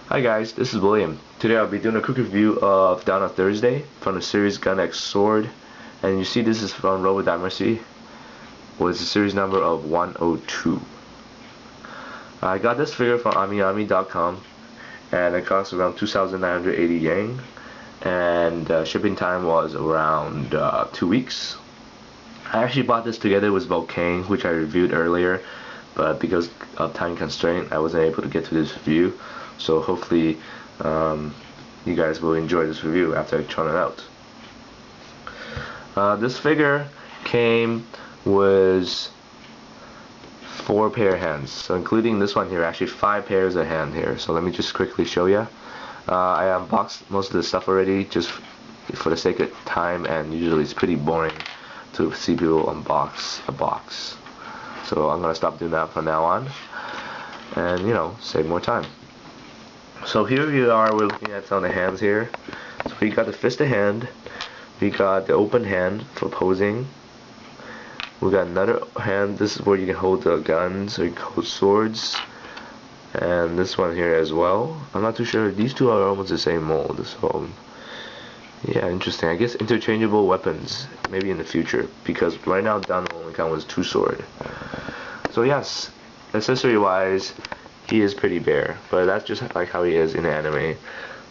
Hi guys, this is William. Today I'll be doing a quick review of Down on Thursday from the series Gun X Sword. And you see this is from Daimashii with the series number of 102. I got this figure from AmiAmi.com and it cost around 2,980 yen, and shipping time was around 2 weeks. I actually bought this together with Volcane, which I reviewed earlier, but because of time constraint I wasn't able to get to this review. So hopefully you guys will enjoy this review after I try it out. This figure came with 4 pair of hands, so including this one here, actually 5 pairs of hand here. So let me just quickly show you. I unboxed most of the stuff already just for the sake of time, and usually it's pretty boring to see people unbox a box. So I'm gonna stop doing that from now on, and save more time. So here we are, we're looking at some of the hands here. So we got the fisted hand, we got the open hand for posing, we got another hand, this is where you can hold the guns or you can hold swords, and this one here as well. I'm not too sure, these two are almost the same mold, so yeah, interesting. I guess interchangeable weapons maybe in the future, because right now Dann only comes with 2 swords. So yes, accessory wise he is pretty bare, but that's just like how he is in the anime.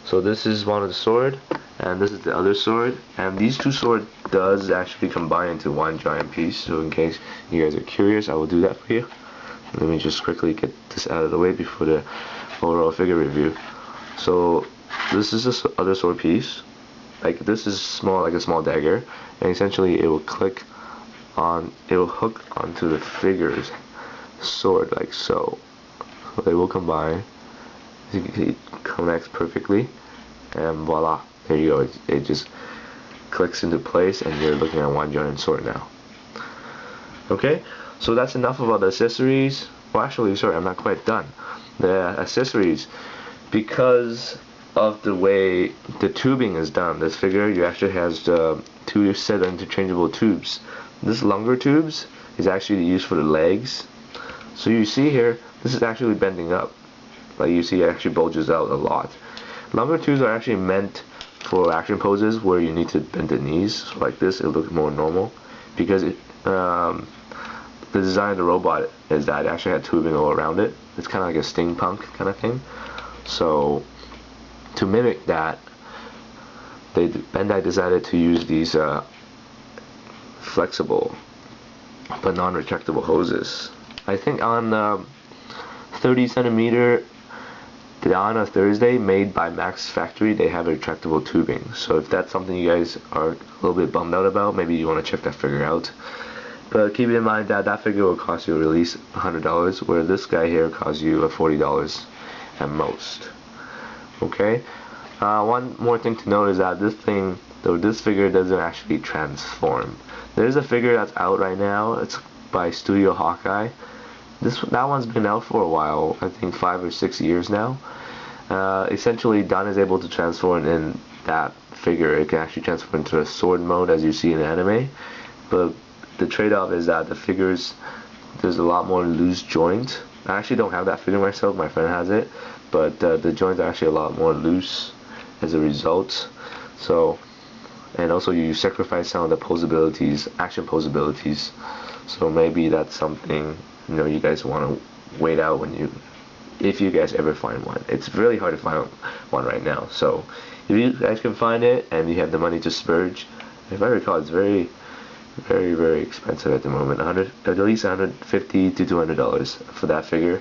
So this is one of the sword, and this is the other sword, and these 2 swords does actually combine into one giant piece. So in case you guys are curious, I will do that for you. Let me just quickly get this out of the way before the overall figure review. So this is the other sword piece. Like this is small, like a small dagger, and essentially it will hook onto the figure's sword like so. So they will combine. It connects perfectly, and voila, there you go. It just clicks into place, and you're looking at one giant sword now. Okay, so that's enough about the accessories. Well, actually, sorry, I'm not quite done. The accessories, because of the way the tubing is done, this figure you actually has the 2 set of interchangeable tubes. This longer tubes is actually used for the legs. So you see here, this is actually bending up. Like you see, it actually bulges out a lot. Longer tubes are actually meant for action poses where you need to bend the knees. So like this, it looks more normal, because the design of the robot is that it actually had tubing all around it. It's kind of like a steampunk kind of thing. So to mimic that, Bandai decided to use these flexible but non-retractable hoses. I think on 30 centimeter Dann on Thursday, made by Max Factory, they have a retractable tubing. So if that's something you guys are a little bit bummed out about, maybe you want to check that figure out. But keep in mind that that figure will cost you at least $100, where this guy here costs you $40 at most. Okay. One more thing to note is that this figure doesn't actually transform. There's a figure that's out right now. It's by Studio Hawkeye. That one's been out for a while. I think 5 or 6 years now. Essentially, Dann is able to transform in that figure. It can actually transform into a sword mode, as you see in the anime. But the trade-off is that the figures, there's a lot more loose joint. I actually don't have that figure myself. My friend has it, but the joints are actually a lot more loose as a result. So, and also you sacrifice some of the posabilities, action posabilities. So maybe that's something you guys want to wait out if you guys ever find one. It's really hard to find one right now. So if you guys can find it and you have the money to splurge, if I recall, it's very, very, very expensive at the moment. At least $150 to $200 for that figure,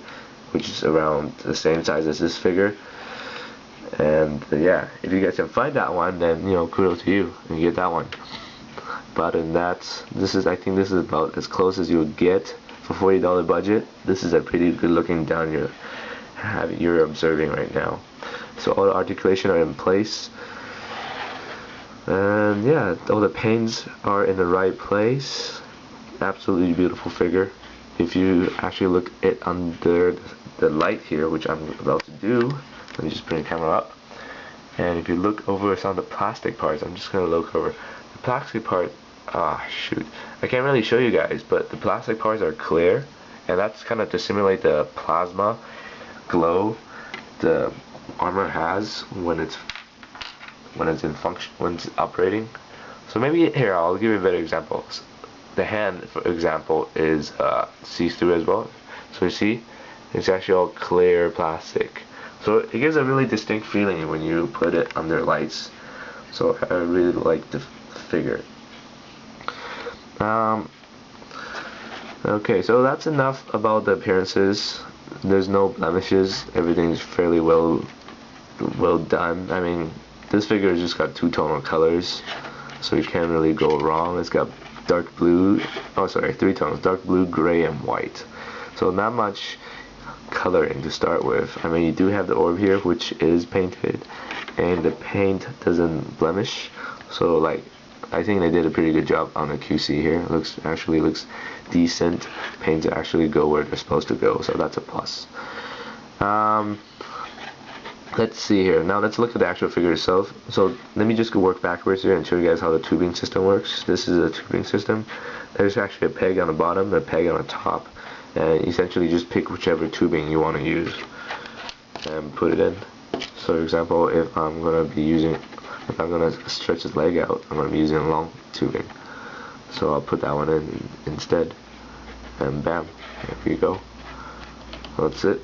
which is around the same size as this figure. And yeah, if you guys can find that one, then kudos to you and get that one. But other than that, I think this is about as close as you'll get for $40 budget. This is a pretty good looking Down you're observing right now. So all the articulation are in place, and yeah, all the paints are in the right place. Absolutely beautiful figure. If you actually look it under the light here, which I'm about to do, let me just bring the camera up, and if you look over some of the plastic parts, I'm just going to look over the plastic part. Shoot, I can't really show you guys, but the plastic parts are clear, and that's kind of to simulate the plasma glow the armor has when it's in function, when it's operating. So maybe here I'll give you a better example. The hand, for example, is see-through as well. So you see, it's actually all clear plastic. So it gives a really distinct feeling when you put it under lights. So I really like the figure. Okay, so that's enough about the appearances. There's no blemishes. Everything's fairly well done. I mean, this figure has just got two-tonal colors, so you can't really go wrong. It's got dark blue, oh sorry, three tones, dark blue, gray, and white. So not much coloring to start with. I mean, you do have the orb here, which is painted, and the paint doesn't blemish. So like, I think they did a pretty good job on the QC here. It actually looks decent. Paints actually go where they're supposed to go, so that's a plus. Let's see here. Now let's look at the actual figure itself. So let me just go work backwards here and show you guys how the tubing system works. This is a tubing system. There's actually a peg on the bottom, a peg on the top, and essentially just pick whichever tubing you want to use and put it in. So for example, if I'm going to stretch his leg out, I'm going to be using long tubing. So I'll put that one in instead, and bam, here we go. That's it.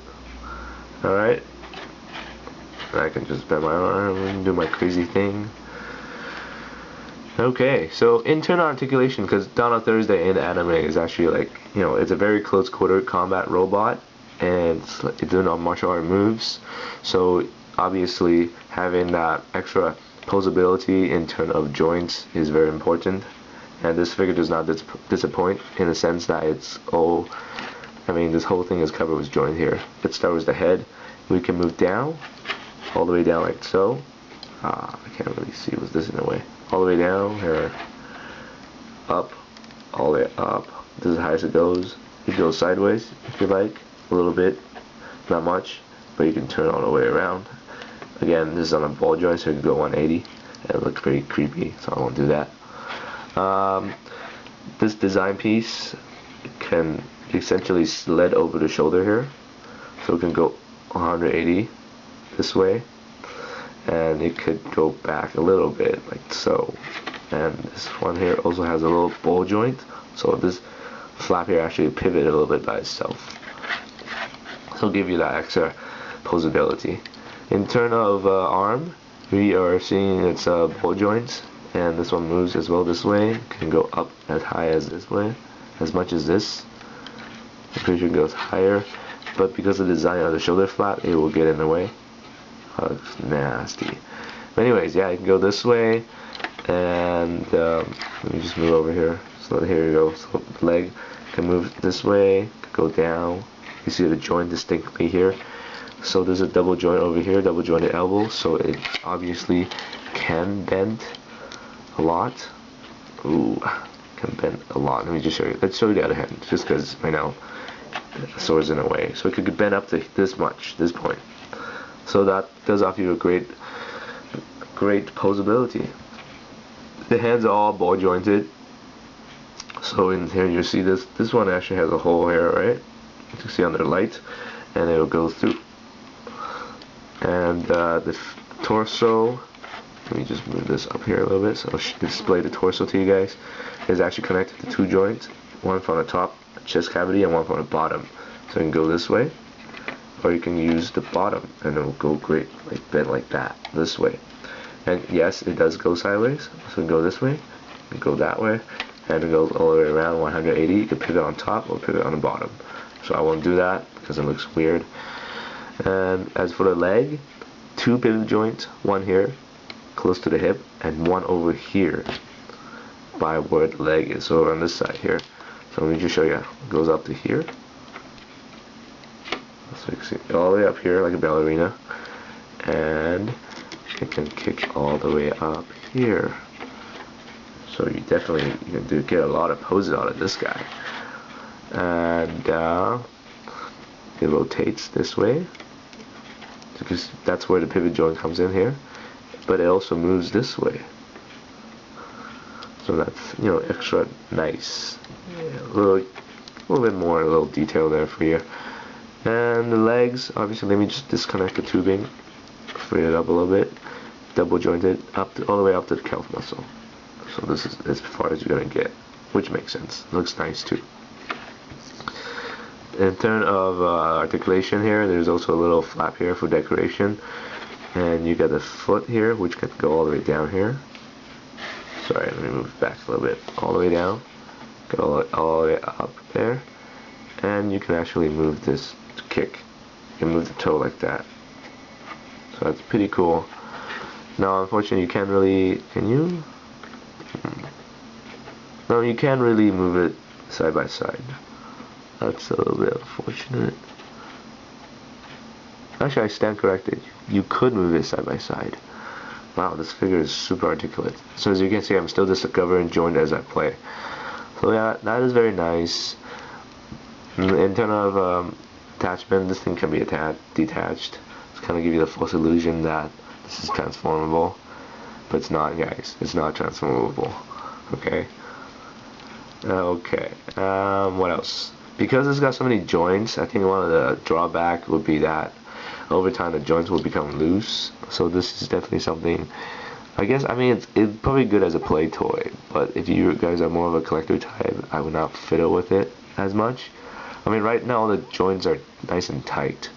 Alright. I can just bend my arm and do my crazy thing. Okay, so internal articulation, because Dann on Thursday in the anime is actually like, you know, it's a very close quarter combat robot, and it's doing all martial art moves. So obviously having that extra posability in terms of joints is very important. And this figure does not disappoint in the sense that it's all, I mean, this whole thing is covered with joint here. Let's start with the head. We can move down, all the way down like so. I can't really see, was this in the way? All the way down, here, up, all the way up. This is as high as it goes. You can go sideways if you like, a little bit, not much, but you can turn all the way around. Again, this is on a ball joint, so you can go 180, and it looks pretty creepy, so I won't do that. This design piece can essentially sled over the shoulder here, so it can go 180 this way, and it could go back a little bit like so. And this one here also has a little ball joint, so this flap here actually pivot a little bit by itself, so it'll give you that extra posability. In terms of arm, we are seeing its ball joints, and this one moves as well this way. It can go up as high as this way, as much as this. I'm pretty sure it goes higher, but because of the design of the shoulder flap, it will get in the way. It's nasty. But anyways, yeah, you can go this way, and let me just move over here. So here you go. So the leg can move this way, can go down. You see the joint distinctly here. So there's a double joint over here, double jointed elbow, so it obviously can bend a lot. Ooh, can bend a lot. Let me just show you. Let's show you the other hand, just because right now the sword's in the way. So it could bend up to this much, this point. So that does offer you a great posability. The hands are all ball jointed. So in here you see this one actually has a hole here, right? You can see under light, and it will go through. And the torso, let me just move this up here a little bit so I'll display the torso to you guys, is actually connected to two joints, one from the top chest cavity and one from the bottom. So you can go this way, or you can use the bottom and it will go great, like bend like that, this way. And yes, it does go sideways, so you can go this way, you can go that way, and it goes all the way around 180. You can pivot on top or pivot on the bottom. So I won't do that because it looks weird. And as for the leg, two pivot joints, one here close to the hip and one over here by where the leg is, so on this side here. So let me just show you. It goes up to here, so you can see all the way up here like a ballerina, and it can kick all the way up here. So you can get a lot of poses out of this guy. And it rotates this way, because that's where the pivot joint comes in here, but it also moves this way, so that's, you know, extra nice. Yeah, a little bit more, a little detail there for you. And the legs, obviously, let me just disconnect the tubing. free it up a little bit, double jointed all the way up to the calf muscle. So this is as far as you're gonna get, which makes sense. Looks nice too. In terms of articulation here, there's also a little flap here for decoration, and you got the foot here, which can go all the way down here. Sorry, let me move back a little bit. All the way down, go all the way up there, and you can actually move this to kick. You can move the toe like that. So that's pretty cool. Now, unfortunately, you can't really. Can you? No, you can't really move it side by side. That's a little bit unfortunate. Actually, I stand corrected. You could move it side by side. Wow, this figure is super articulate. So as you can see, I'm still discovering joint as I play. So yeah, that is very nice. In terms of attachment, this thing can be detached. It's kind of give you the false illusion that this is transformable, but it's not, guys. It's not transformable. Okay. Okay. What else? Because it's got so many joints, I think one of the drawbacks would be that over time the joints will become loose. So this is definitely something. I guess, I mean, it's probably good as a play toy, but if you guys are more of a collector type, I would not fiddle with it as much. I mean, right now the joints are nice and tight,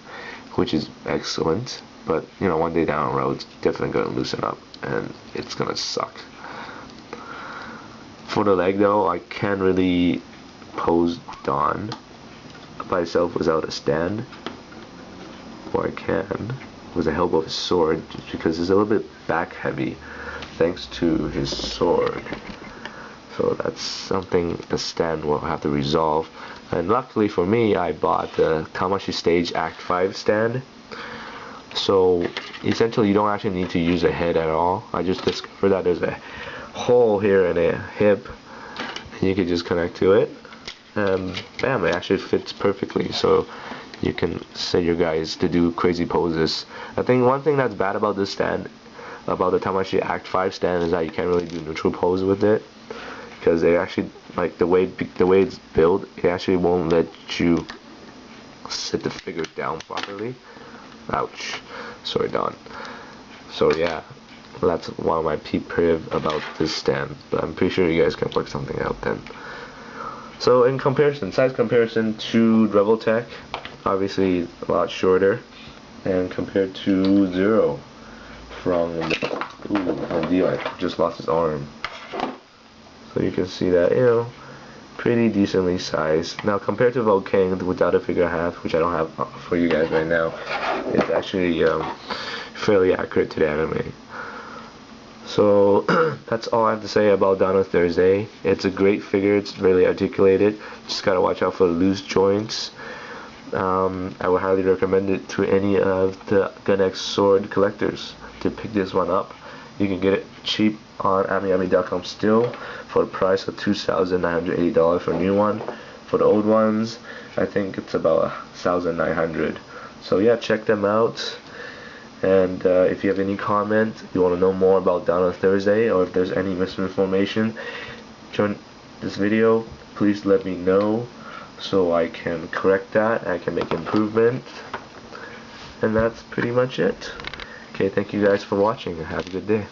which is excellent, but you know, one day down the road it's definitely going to loosen up and it's going to suck. For the leg though, I can't really pose Dann by itself without a stand, or I can with the help of his sword, just because it's a little bit back heavy thanks to his sword. So that's something the stand will have to resolve. And luckily for me, I bought the Daimashii Stage Act 5 stand. So essentially you don't actually need to use a head at all. I just discovered that there's a hole here in a hip and you can just connect to it, and bam, it actually fits perfectly. So you can set your guys to do crazy poses. I think one thing that's bad about this stand, about the Daimashii Act 5 stand, is that you can't really do neutral pose with it, because they actually, like the way it's built, it actually won't let you sit the figure down properly. Ouch. Sorry, Don. So yeah, that's one of my peeve about this stand, but I'm pretty sure you guys can work something out then. So in comparison, size comparison to Revoltech, obviously a lot shorter, and compared to Zero from Dio, I just lost his arm. So you can see that, you know, pretty decently sized. Now compared to Volcane without a figure half, which I don't have for you guys right now, it's actually fairly accurate to the anime. So that's all I have to say about Dann on Thursday. It's a great figure. It's really articulated. Just gotta watch out for the loose joints. I would highly recommend it to any of the Gun-X sword collectors to pick this one up. You can get it cheap on AmiAmi.com still for the price of $2,980 for a new one. For the old ones, I think it's about $1,900. So yeah, check them out. And if you have any comment, you want to know more about Dann on Thursday, or if there's any misinformation during this video, please let me know so I can correct that, I can make improvement. And that's pretty much it. Okay, thank you guys for watching, and have a good day.